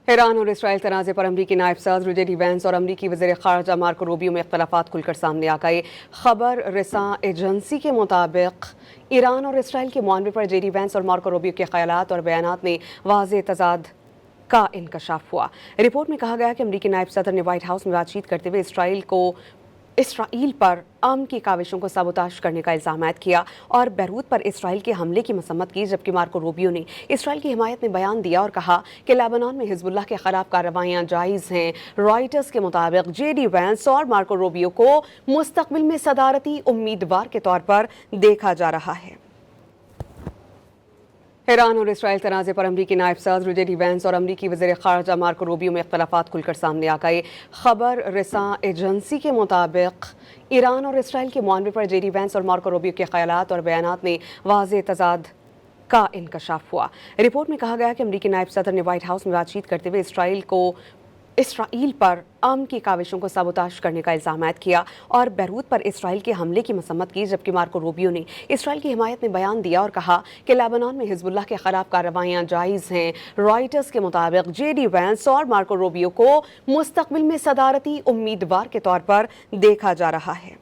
Iran और Israel तनाज़े पर अमरीकी नायब सदर जेडी वैंस और अमरीकी वज़ीर ख़ारजा मार्को रूबियो में इख्तलाफात खुलकर सामने आ गए। खबर रसां एजेंसी के मुताबिक ईरान और इसराइल के मुआनवे पर जेडी वैंस और मार्को रूबियो के ख़यालात और बयानात में वाज़ेह तज़ाद का इंकशाफ हुआ। रिपोर्ट में कहा गया कि अमरीकी नायब सदर ने व्हाइट हाउस में बातचीत करते हुए इसराइल पर अमन की काविशों को सबोताश करने का इल्ज़ाम आयद किया और बैरूत पर इसराइल के हमले की मसम्मत की, जबकि मार्को रूबियो ने इसराइल की हिमायत में बयान दिया और कहा कि लेबनान में हिजबुल्लाह के खिलाफ कार्रवाइयां जायज़ हैं। रॉयटर्स के मुताबिक जेडी वैंस और मार्को रूबियो को मुस्तकबिल में सदारती उम्मीदवार के तौर पर देखा जा रहा है। ईरान और इसराइल तनाज़े पर अमरीकी नायब सदर जेडी वैंस और अमरीकी वज़ीर ख़ारजा मार्को रूबियो में इख्तलाफात खुलकर सामने आ गए। खबर रसां एजेंसी के मुताबिक ईरान और इसराइल के मुआनवे पर जेडी वैंस और मार्को रूबियो के ख़यालात और बयानात में वाज़ेह तज़ाद का इंकशाफ हुआ। रिपोर्ट में कहा गया कि अमरीकी नायब सदर ने व्हाइट हाउस में बातचीत करते हुए इसराइल पर अमन की काविशों को सबोताश करने का इल्ज़ाम आयद किया और बैरूत पर इसराइल के हमले की मसम्मत की, जबकि मार्को रूबियो ने इसराइल की हिमायत में बयान दिया और कहा कि लेबनान में हिजबुल्लाह के खिलाफ कार्रवाइयां जायज़ हैं। रॉयटर्स के मुताबिक जेडी वैंस और मार्को रूबियो को मुस्तकबिल में सदारती उम्मीदवार के तौर पर देखा जा रहा है।